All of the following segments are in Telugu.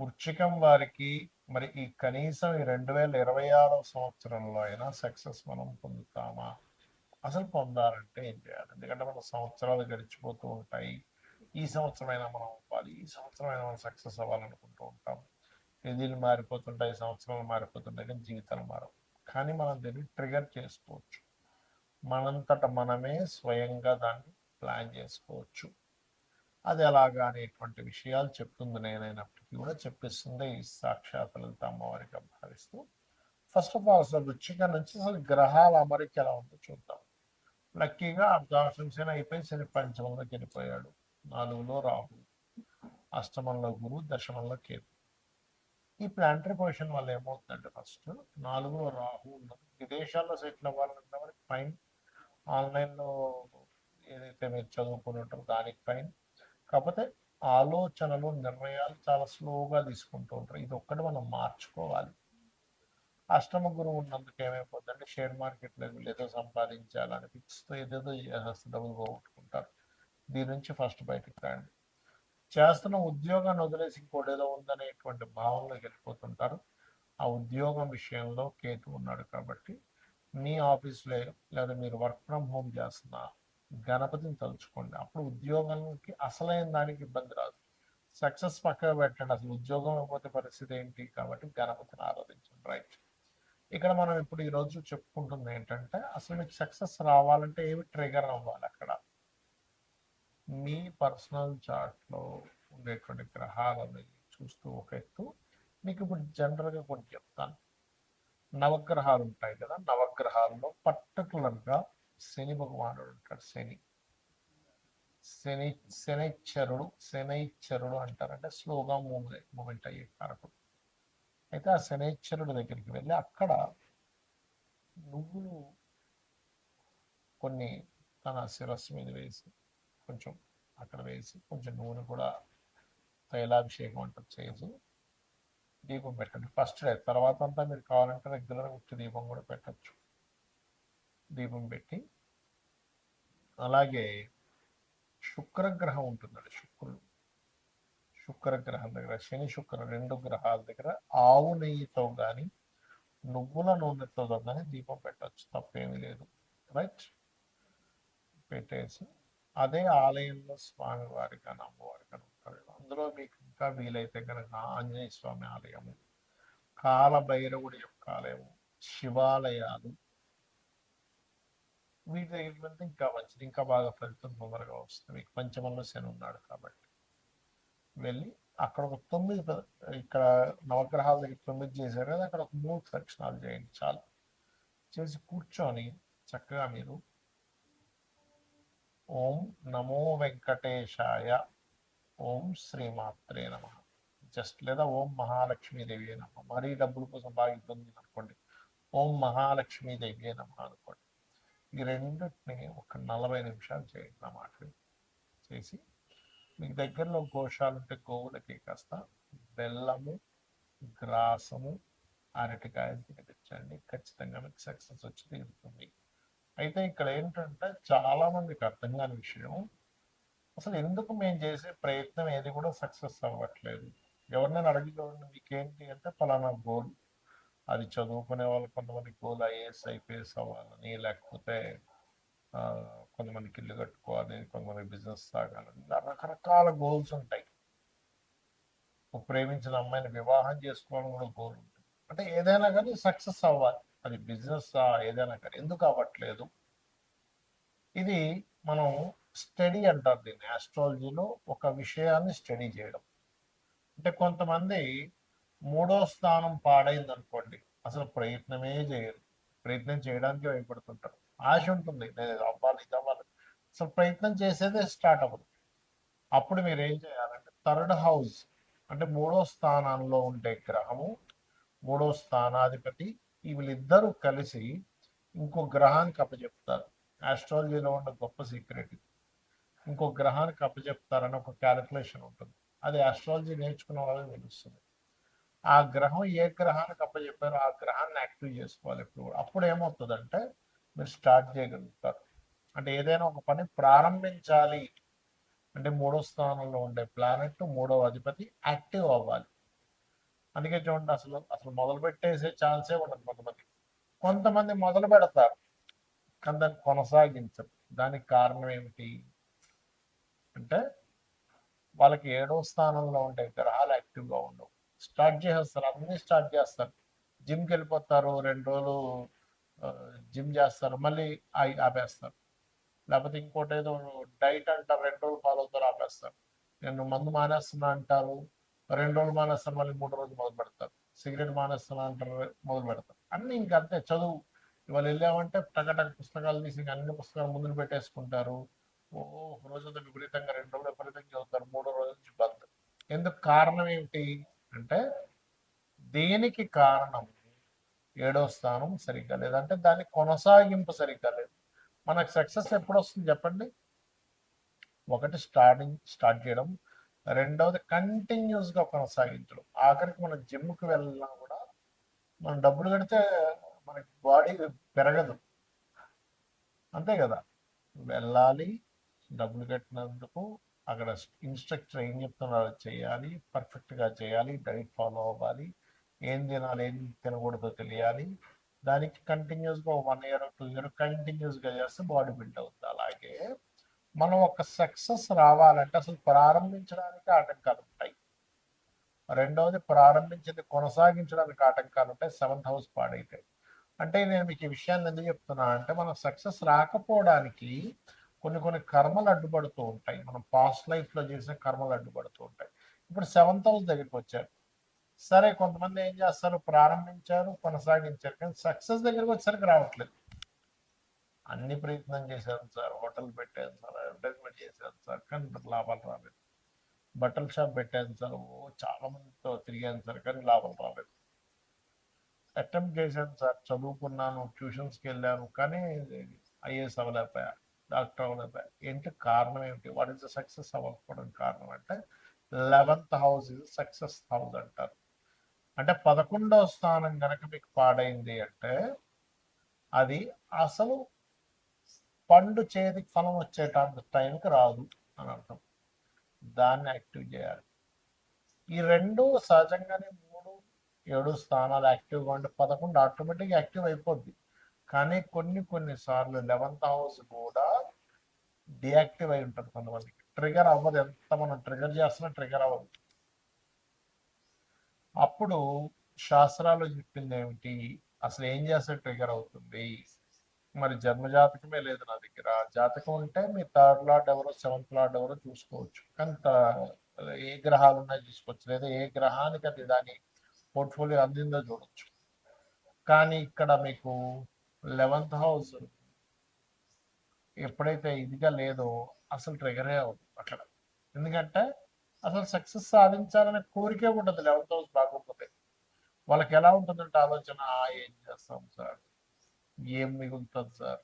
వృశ్చికం వారికి మరి ఈ కనీసం ఈ 2026 సంవత్సరంలో అయినా సక్సెస్ మనం పొందుతామా? అసలు పొందాలంటే ఏం చేయాలి? ఎందుకంటే మన సంవత్సరాలు గడిచిపోతూ ఉంటాయి. ఈ సంవత్సరమైనా మనం అవ్వాలి, ఈ సంవత్సరమైనా మనం సక్సెస్ అవ్వాలనుకుంటూ ఉంటాం. తేదీలు మారిపోతుంటాయి, సంవత్సరాలు మారిపోతుంటాయి, కానీ జీవితాలు మారవు. కానీ మనం దీన్ని ట్రిగర్ చేసుకోవచ్చు. మనంతట మనమే స్వయంగా దాన్ని ప్లాన్ చేసుకోవచ్చు. అది ఎలాగా అనేటువంటి విషయాలు చెప్తుంది నేనైనప్పటికీ కూడా చెప్పిస్తుంది ఈ సాక్షాత్ లలిత అమ్మవారిగా భావిస్తూ. ఫస్ట్ ఆఫ్ ఆల్ అసలు వృశ్చిక నుంచి అసలు గ్రహాల అమరిక ఎలా ఉందో చూద్దాం. లక్కీగా అర్ధాంశం శని అయిపోయి శని పంచమంలోకి వెళ్ళిపోయాడు. 4లో రాహు, అష్టమంలో గురు, దశమంలో కేతు. ఈ ప్లాంటరీ పొజిషన్ వల్ల ఏమవుతుందంటే ఫస్ట్ 4లో రాహు ఉన్నది. విదేశాల్లో సెటిల్ అవ్వాలన్న వారికి ఫైన్, ఆన్లైన్లో ఏదైతే మీరు చదువుకుని ఉంటారో దానికి ఫైన్. కాకపోతే ఆలోచనలు నిర్ణయాలు చాలా స్లోగా తీసుకుంటూ ఉంటారు. ఇది ఒక్కటి మనం మార్చుకోవాలి. అష్టమ గురువు ఉన్నందుకు ఏమైపోతుందంటే షేర్ మార్కెట్లో ఏదో సంపాదించాలని ఫిక్స్తో ఏదేదో డబ్బులు పోగొట్టుకుంటారు. దీని నుంచి ఫస్ట్ బయటకు రండి. చేస్తున్న ఉద్యోగాన్ని వదిలేసి ఇంకోటి ఏదో ఉందనేటువంటి భావనలోకి వెళ్ళిపోతుంటారు. ఆ ఉద్యోగం విషయంలో కేతు ఉన్నాడు కాబట్టి మీ ఆఫీస్లో లేదా మీరు వర్క్ ఫ్రమ్ హోమ్ చేస్తున్న గణపతిని తలుచుకోండి. అప్పుడు ఉద్యోగానికి అసలైన దానికి ఇబ్బంది రాదు. సక్సెస్ పక్కన పెట్టండి, అసలు ఉద్యోగం ఇవ్వకపోతే పరిస్థితి ఏంటి? కాబట్టి గణపతిని ఆరాధించండి. రైట్. ఇక్కడ మనం ఇప్పుడు ఈరోజు చెప్పుకుంటుంది ఏంటంటే అసలు మీకు సక్సెస్ రావాలంటే ఏమి ట్రిగర్ అవ్వాలి? అక్కడ మీ పర్సనల్ చార్ట్లో ఉండేటువంటి గ్రహాలని చూస్తూ ఒక ఎత్తు. మీకు ఇప్పుడు జనరల్గా కొన్ని చెప్తాను. నవగ్రహాలు ఉంటాయి కదా, నవగ్రహాల్లో పర్టికులర్గా శని భగవానుడు ఉంటాడు. శనైశ్చరుడు అంటారంటే స్లోగా మూమెంట్ అయ్యే కారకుడు. అయితే ఆ శనైశ్చరుడు దగ్గరికి వెళ్ళి అక్కడ నువ్వులు కొన్ని తన శిరస్సు మీద వేసి కొంచెం అక్కడ వేసి కొంచెం నూనె కూడా తైలాభిషేకం అంటారు చేసి దీపం పెట్టండి ఫస్ట్ డే. తర్వాత అంతా మీరు కావాలంటే రెగ్యులర్ ఉత్తి దీపం కూడా పెట్టచ్చు. దీపం పెట్టి అలాగే శుక్రగ్రహం ఉంటుందండి. శుక్రగ్రహం దగ్గర శని శుక్ర 2 గ్రహాల దగ్గర ఆవు నెయ్యితో కానీ నువ్వుల నూనెతో కానీ దీపం పెట్టచ్చు, తప్పేమీ లేదు. రైట్. పెట్టేసి అదే ఆలయంలో స్వామి వారి కానీ అమ్మవారి కానీ ఉంటారు. అందులో మీకు ఇంకా వీలైతే కనుక ఆంజనేయ స్వామి ఆలయము, కాలభైరవుడి యొక్క ఆలయము, శివాలయాలు, వీటి దగ్గరికి వెళ్తే ఇంకా మంచిది, ఇంకా బాగా ఫలితం తొందరగా వస్తుంది. మీకు పంచమంలో శని ఉన్నాడు కాబట్టి వెళ్ళి అక్కడ ఒక 9 ఇక్కడ నవగ్రహాల దగ్గర 9 చేశారు కదా, అక్కడ ఒక 3 ప్రదక్షిణాలు చేయండి చాలు. చేసి కూర్చొని చక్కగా మీరు ఓం నమో వెంకటేశాయ, ఓం శ్రీమాత్రే నమ, జస్ట్ లేదా ఓం మహాలక్ష్మీదేవి నమ. మరీ డబ్బుల కోసం బాగా ఇబ్బంది అనుకోండి, ఓం మహాలక్ష్మీదేవి నమ అనుకోండి. ఈ రెండింటిని ఒక 40 నిమిషాలు చేయండి అన్నమాట. చేసి మీకు దగ్గరలో గోశాలు ఉంటే గోవులకి కాస్త బెల్లము, గ్రాసము, అరటికాయలు తినిపించండి. ఖచ్చితంగా మీకు సక్సెస్ వచ్చి తీరుతుంది. అయితే ఇక్కడ ఏంటంటే చాలా మందికి అర్థం కాని విషయం, అసలు ఎందుకు మేము చేసే ప్రయత్నం ఏది కూడా సక్సెస్ అవ్వట్లేదు. ఎవరినైనా అడిగి చూడండి, మీకేంటి అంటే ఫలానా గోల్. అది చదువుకునే వాళ్ళు కొంతమంది గోల్ ఐఏఎస్ ఐపీఎస్ అవ్వాలని, లేకపోతే కొంతమందికి ఇల్లు కట్టుకోవాలి, కొంతమంది బిజినెస్ సాగాలని, రకరకాల గోల్స్ ఉంటాయి. ప్రేమించిన అమ్మాయిని వివాహం చేసుకోవడం కూడా గోల్ ఉంటుంది. అంటే ఏదైనా కానీ సక్సెస్ అవ్వాలి, అది బిజినెస్ ఏదైనా కానీ. ఎందుకు అవ్వట్లేదు? ఇది మనం స్టడీ అంటారు దీన్ని. ఆస్ట్రాలజీలో ఒక విషయాన్ని స్టడీ చేయడం. అంటే కొంతమంది 3వ స్థానం పాడైంది అనుకోండి, అసలు ప్రయత్నమే చేయరు. ప్రయత్నం చేయడానికి భయపడుతుంటారు. ఆశ ఉంటుంది, నేను అవ్వాలి ఇది అవ్వాలి, అసలు ప్రయత్నం చేసేదే స్టార్ట్ అవ్వదు. అప్పుడు మీరు ఏం చేయాలంటే 3rd హౌస్ అంటే 3వ స్థానంలో ఉండే గ్రహము, 3వ స్థానాధిపతి, వీళ్ళిద్దరూ కలిసి ఇంకో గ్రహానికి అప్పచెప్తారు. ఆస్ట్రాలజీలో ఉన్న గొప్ప సీక్రెట్ ఇది. ఇంకో గ్రహానికి అప్పచెప్తారని ఒక క్యాలిక్యులేషన్ ఉంటుంది. అది ఆస్ట్రాలజీ నేర్చుకున్న వాళ్ళకి తెలుస్తుంది. ఆ గ్రహం ఏ గ్రహానికి అప్పచెప్పారో ఆ గ్రహాన్ని యాక్టివ్ చేసుకోవాలి ఎప్పుడు కూడా. అప్పుడు ఏమవుతుందంటే మీరు స్టార్ట్ చేయగలుగుతారు. అంటే ఏదైనా ఒక పని ప్రారంభించాలి అంటే 3వ స్థానంలో ఉండే ప్లానెట్, 3వ అధిపతి యాక్టివ్ అవ్వాలి. అందుకే చూడండి, అసలు అసలు మొదలు పెట్టేసే ఛాన్సే ఉండదు కొంతమంది మొదలు పెడతారు కానీ దాన్ని కొనసాగించరు. దానికి కారణం ఏమిటి అంటే వాళ్ళకి 7వ స్థానంలో ఉండే గ్రహాలు యాక్టివ్గా ఉండవు. స్టార్ట్ చేసేస్తారు, అన్నీ స్టార్ట్ చేస్తారు. జిమ్కి వెళ్ళిపోతారు, 2 రోజులు జిమ్ చేస్తారు, మళ్ళీ ఆపేస్తారు. లేకపోతే ఇంకోటి ఏదో డైట్ అంటారు, 2 రోజులు ఫాలో అవుతారు, ఆపేస్తారు. నేను మందు మానేస్తున్నా అంటారు, 2 రోజులు మానేస్తారు, మళ్ళీ 3 రోజులు మొదలు పెడతారు. సిగరెట్ మానేస్తున్నా అంటారు, మొదలు పెడతారు. అన్నీ ఇంకా అంతే. చదువు ఇవాళ వెళ్ళామంటే టకటక పుస్తకాలు తీసి అన్ని పుస్తకాలు ముందుకు పెట్టేసుకుంటారు. ఓ రోజంతా విపరీతంగా, 2 రోజులు విపరీతంగా చదువుతారు, 3వ రోజు నుంచి బంద్. ఎందుకు? కారణం ఏమిటి అంటే దేనికి కారణం 7వ స్థానం సరిగ్గా లేదంటే దాని కొనసాగింపు సరిగ్గా లేదు. మనకు సక్సెస్ ఎప్పుడు వస్తుంది చెప్పండి? ఒకటి స్టార్ట్ చేయడం, రెండవది కంటిన్యూస్గా కొనసాగించడం. ఆఖరికి మనం జిమ్కి వెళ్ళినా కూడా మనం డబ్బులు కడితే మనకి బాడీ పెరగదు, అంతే కదా? వెళ్ళాలి, డబ్బులు కట్టినందుకు అక్కడ ఇన్స్ట్రక్టర్ ఏం చెప్తున్నారో చేయాలి, పర్ఫెక్ట్గా చేయాలి, డైట్ ఫాలో అవ్వాలి, ఏం తినాలి ఏం తినకూడదో తెలియాలి. దానికి కంటిన్యూస్గా 1 ఇయర్ 2 ఇయర్ కంటిన్యూస్గా చేస్తే బాడీ బిల్డ్ అవుతుంది. అలాగే మనం ఒక సక్సెస్ రావాలంటే అసలు ప్రారంభించడానికి ఆటంకాలు ఉంటాయి. రెండవది ప్రారంభించింది కొనసాగించడానికి ఆటంకాలు ఉంటాయి. 7th house పాడైతాయి. అంటే నేను మీకు ఈ విషయాన్ని ఎందుకు చెప్తున్నా అంటే మనం సక్సెస్ రాకపోవడానికి కొన్ని కర్మలు అడ్డుపడుతూ ఉంటాయి. మనం పాస్ట్ లైఫ్లో చేసిన కర్మలు అడ్డుపడుతూ ఉంటాయి. ఇప్పుడు 7th హౌస్ దగ్గరికి వచ్చారు, సరే కొంతమంది ఏం చేస్తారు, ప్రారంభించారు, కొనసాగించారు, కానీ సక్సెస్ దగ్గరికి వచ్చేసరికి రావట్లేదు. అన్ని ప్రయత్నం చేశాను సార్, హోటల్ పెట్టాను సార్, అడ్వర్టైజ్మెంట్ చేశాను సార్, కానీ లాభాలు రాలేదు. బట్టల షాప్ పెట్టాను సార్, చాలా మందితో తిరిగాను సార్, కానీ లాభాలు రాలేదు. అటెంప్ట్ చేశాను సార్, చదువుకున్నాను, ట్యూషన్స్కి వెళ్ళాను, కానీ ఐఏఎస్ అవ్వలేకపోయా, డాక్టర్ అవ్వలేకపోయా. ఏంటి కారణం ఏమిటి? వాట్ ఈస్ ద సక్సెస్ అవ్వకపోవడం కారణం అంటే 11th house is success house అంటారు. అంటే 11వ స్థానం కనుక మీకు పాడైంది అంటే అది అసలు పండు చేతికి ఫలం వచ్చేటంత టైంకి రాదు అని అర్థం. దాన్ని యాక్టివ్ చేయాలి. ఈ 2 సహజంగానే 3, 7 స్థానాలు యాక్టివ్గా ఉంటే 11 ఆటోమేటిక్గా యాక్టివ్ అయిపోద్ది. కానీ కొన్ని సార్లు 11th హౌస్ కూడా డియాక్టివ్ అయి ఉంటుంది. కొంతమందికి ట్రిగర్ అవ్వదు, ఎంత మనం ట్రిగర్ చేస్తున్నా ట్రిగర్ అవ్వదు. అప్పుడు శాస్త్రాలు చెప్పింది ఏమిటి, అసలు ఏం చేస్తే ట్రిగర్ అవుతుంది? మరి జన్మజాతకమే లేదు నా దగ్గర. జాతకం ఉంటే మీ 3rd లార్డ్ ఎవరో 7th లార్డ్ ఎవరో చూసుకోవచ్చు, కానీ ఏ గ్రహాలు ఉన్నాయో చూసుకోవచ్చు, లేదా ఏ గ్రహానికి అది దాని పోర్ట్ఫోలియో అందిందో చూడొచ్చు. కానీ ఇక్కడ మీకు 11th హౌస్ ఎప్పుడైతే ఇదిగా లేదో అసలు ట్రిగరే అవ్వదు అక్కడ. ఎందుకంటే అసలు సక్సెస్ సాధించాలనే కోరికే ఉండదు 11th హౌస్ బాగోకపోతే. వాళ్ళకి ఎలా ఉంటుందంటే ఆలోచన, ఏం చేస్తాం సార్, ఏం మిగులుతుంది సార్,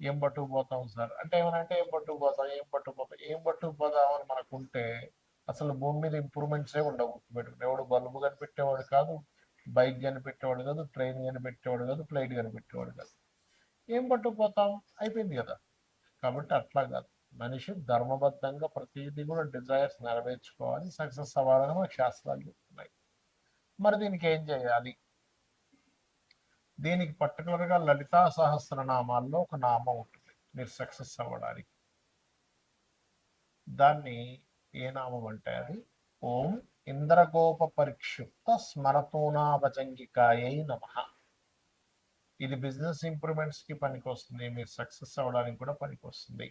ఏం పట్టుకుపోతాం సార్ అంటే ఏమనంటే ఏం పట్టుకుపోతాం అని మనకుంటే అసలు భూమి మీద ఇంప్రూవ్మెంట్సే ఉండవు. ఎవడు బల్బు కనిపెట్టేవాడు కాదు, బైక్ కనిపెట్టేవాడు కాదు, ట్రైన్ కనిపెట్టేవాడు కాదు, ఫ్లైట్ కనిపెట్టేవాడు కాదు. ఏం పట్టుకుపోతాం, అయిపోయింది కదా. కాబట్టి అట్లా కాదు, మనిషి ధర్మబద్ధంగా ప్రతిదీ కూడా డిజైర్స్ నెరవేర్చుకోవాలి, సక్సెస్ అవ్వాలని మనకు శాస్త్రాలు చెప్తున్నాయి. మరి దీనికి ఏం చేయాలి? దీనికి పర్టికులర్గా లలితా సహస్రనామాల్లో ఒక నామం ఉంటుంది మీరు సక్సెస్ అవ్వడానికి. దాన్ని ఏ నామం అంటే అది ఓం ఇంద్రగోప పరిక్షిప్త స్మరతోనాభజంగికాయై నమః. ఇది బిజినెస్ ఇంప్రూవ్మెంట్స్కి పనికి వస్తుంది, మీరు సక్సెస్ అవ్వడానికి కూడా పనికి వస్తుంది.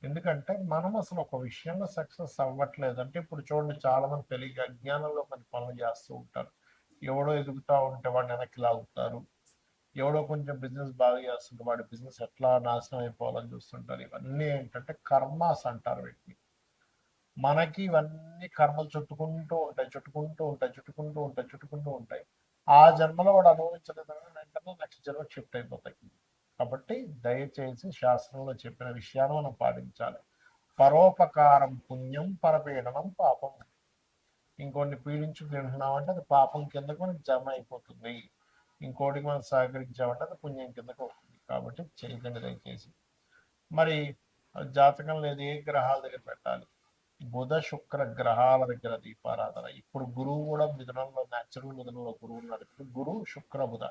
ఎందుకంటే మనం అసలు ఒక విషయంలో సక్సెస్ అవ్వట్లేదు అంటే, ఇప్పుడు చూడండి చాలా మంది తెలియక అజ్ఞానంలో కొన్ని పనులు చేస్తూ ఉంటారు. ఎవడో ఎదుగుతూ ఉంటే వాడిని వెనక్కి లాగుతారు, ఎవడో కొంచెం బిజినెస్ బాగా చేస్తుంటే వాడి బిజినెస్ ఎట్లా నాశనం అయిపోవాలని చూస్తుంటారు. ఇవన్నీ ఏంటంటే కర్మాస్ అంటారు వీటిని. మనకి ఇవన్నీ కర్మలు చుట్టుకుంటూ ఉంటాయి. ఆ జన్మలో వాడు అనుభవించలేదని వెంటనే నెక్స్ట్ జన్మ షిఫ్ట్ అయిపోతాయి. కాబట్టి దయచేసి శాస్త్రంలో చెప్పిన విషయాన్ని మనం పాటించాలి. పరోపకారం పుణ్యం, పరపీడనం పాపం. ఇంకొన్ని పీడించు తింటున్నామంటే అది పాపం కిందకు మనకి జమ అయిపోతుంది, ఇంకోటికి మనం సహకరించామంటే అది పుణ్యం కిందకు వస్తుంది. కాబట్టి చేయకండి దయచేసి. మరి జాతకం లేదు, ఏ గ్రహాల దగ్గర పెట్టాలి? బుధ శుక్ర గ్రహాల దగ్గర దీపారాధన. ఇప్పుడు గురువు కూడా మిథునంలో, న్యాచురల్ మిథునంలో గురువు ఉన్నాడు. ఇప్పుడు గురు శుక్ర బుధ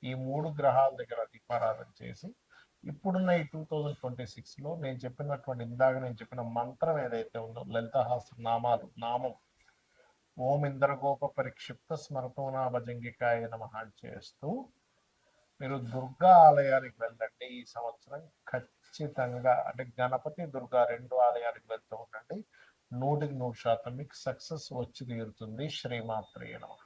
ఈ 3 గ్రహాల దగ్గర దీపారాధన చేసి ఇప్పుడున్న ఈ 2026లో నేను చెప్పిన మంత్రం ఏదైతే ఉందో లలితాహాస్త్ర నామాలు నామం ఓం ఇంద్రగోప పరిక్షిప్త స్మరతోనా భజంగికాయ నమః చేస్తూ మీరు దుర్గా ఆలయానికి వెళ్ళండి. ఈ సంవత్సరం ఖచ్చితంగా, అంటే గణపతి దుర్గా 2 ఆలయానికి వెళ్తూ ఉండండి. 100% మీకు సక్సెస్ వచ్చి తీరుతుంది. శ్రీమాత్రేయ నమః.